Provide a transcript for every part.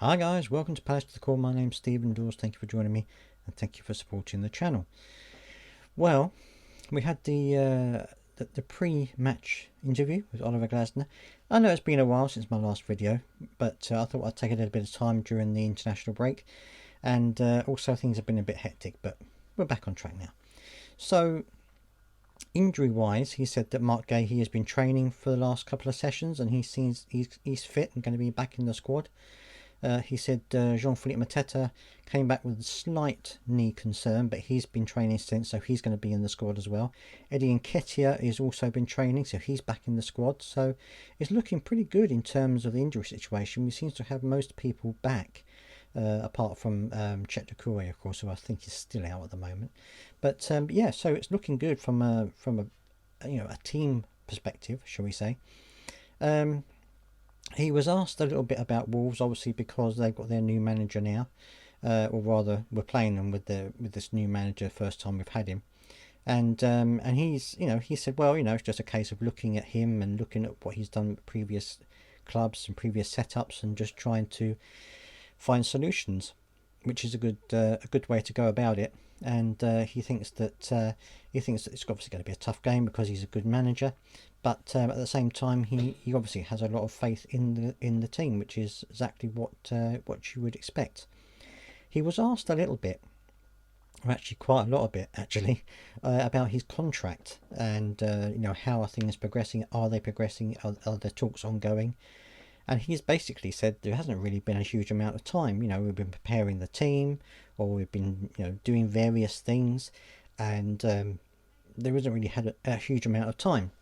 Hi guys, welcome to Palace to the Core. My name's Stephen Dawes. Thank you for joining me and thank you for supporting the channel. Well, we had the pre-match interview with Oliver Glasner. I know it's been a while since my last video, but I thought I'd take a little bit of time during the international break, and also things have been a bit hectic, but we're back on track now. So, injury-wise, he said that Marc Guéhi has been training for the last couple of sessions, and he seems he's fit and going to be back in the squad. He said Jean-Philippe Mateta came back with a slight knee concern, but he's been training since, so he's going to be in the squad as well. Eddie Nketiah has also been training, so he's back in the squad. So it's looking pretty good in terms of the injury situation. We seem to have most people back, apart from Cheick Doucouré, of course, who I think is still out at the moment. But yeah, so it's looking good from a a team perspective, shall we say. Um, he was asked a little bit about Wolves, obviously because they've got their new manager now, or rather, we're playing them with this new manager first time we've had him, and he said, well, it's just a case of looking at him and looking at what he's done with previous clubs and previous setups and just trying to find solutions, which is a good way to go about it. And he thinks that it's obviously going to be a tough game because he's a good manager, but at the same time he obviously has a lot of faith in the team, which is exactly what you would expect. He was asked a little bit, or actually quite a lot of it actually, about his contract and how are things progressing? Are they progressing? Are the talks ongoing? And he's basically said there hasn't really been a huge amount of time. We've been preparing the team, or we've been doing various things, and there hasn't really had a huge amount of time.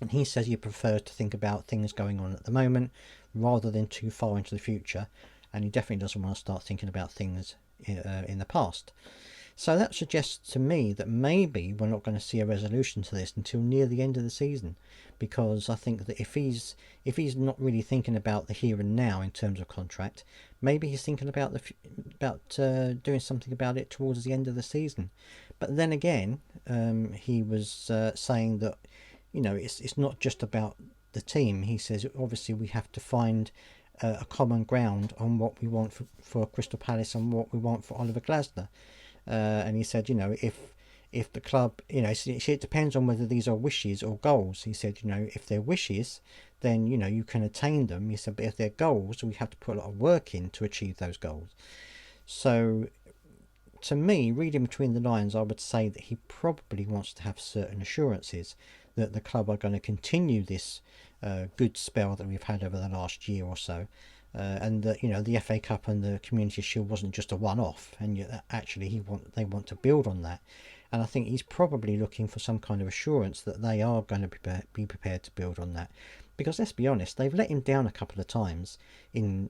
And he says he prefers to think about things going on at the moment rather than too far into the future, and he definitely doesn't want to start thinking about things in the past. So that suggests to me that maybe we're not going to see a resolution to this until near the end of the season, because I think that if he's not really thinking about the here and now in terms of contract, maybe he's thinking about doing something about it towards the end of the season. But then again, he was saying that it's not just about the team. He says obviously we have to find a common ground on what we want for Crystal Palace and what we want for Oliver Glasner. And he said, if the club, it depends on whether these are wishes or goals. He said, if they're wishes, then you can attain them. He said, but if they're goals, we have to put a lot of work in to achieve those goals. So, to me, reading between the lines, I would say that he probably wants to have certain assurances that the club are going to continue this good spell that we've had over the last year or so, and that the FA Cup and the Community Shield wasn't just a one-off, and actually they want to build on that. And I think he's probably looking for some kind of assurance that they are going to be prepared to build on that, because let's be honest, they've let him down a couple of times in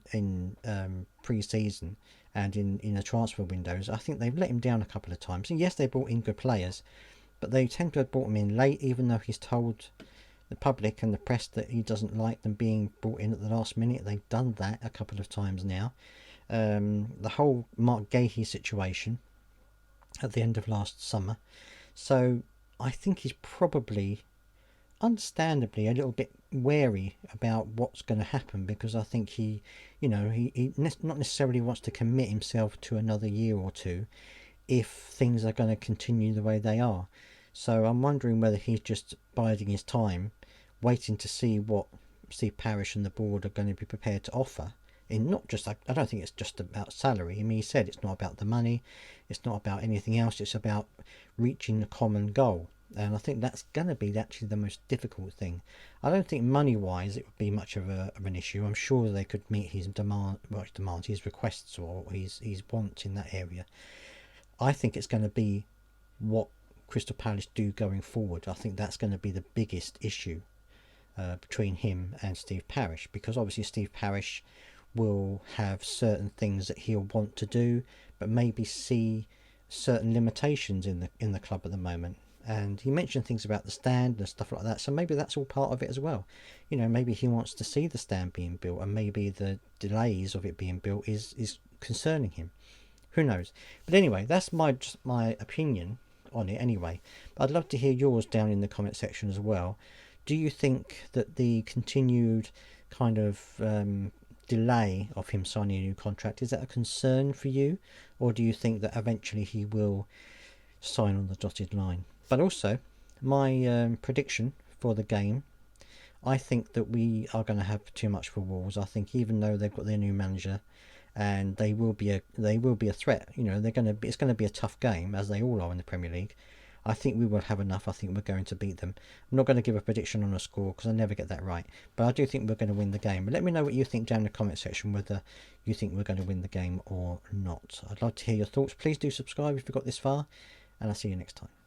pre-season and in the transfer windows. I think they've let him down a couple of times. And yes, they brought in good players, but they tend to have brought him in late, even though he's told the public and the press that he doesn't like them being brought in at the last minute. They've done that a couple of times now. The whole Marc Guéhi situation at the end of last summer. So I think he's probably, understandably, a little bit wary about what's going to happen, because I think he not necessarily wants to commit himself to another year or two if things are going to continue the way they are. So I'm wondering whether he's just biding his time, waiting to see what Steve Parish and the board are going to be prepared to offer. In not just, I don't think it's just about salary. I mean, he said it's not about the money, it's not about anything else. It's about reaching a common goal, and I think that's going to be actually the most difficult thing. I don't think money-wise it would be much of an issue. I'm sure they could meet his his requests or his wants in that area. I think it's going to be what Crystal Palace do going forward. I think that's going to be the biggest issue between him and Steve Parish, because obviously Steve Parish will have certain things that he'll want to do, but maybe see certain limitations in the club at the moment. And he mentioned things about the stand and stuff like that, so maybe that's all part of it as well. Maybe he wants to see the stand being built, and maybe the delays of it being built is concerning him. Who knows? But anyway, that's just my opinion on it anyway. But I'd love to hear yours down in the comment section as well. Do you think that the continued kind of delay of him signing a new contract, is that a concern for you, or do you think that eventually he will sign on the dotted line? But also, my prediction for the game, I think that we are going to have too much for Wolves. I think even though they've got their new manager, and they will be a threat. You know, it's going to be a tough game, as they all are in the Premier League. I think we will have enough. I think we're going to beat them. I'm not going to give a prediction on a score because I never get that right. But I do think we're going to win the game. But let me know what you think down in the comment section, whether you think we're going to win the game or not. I'd like to hear your thoughts. Please do subscribe if you've got this far, and I'll see you next time.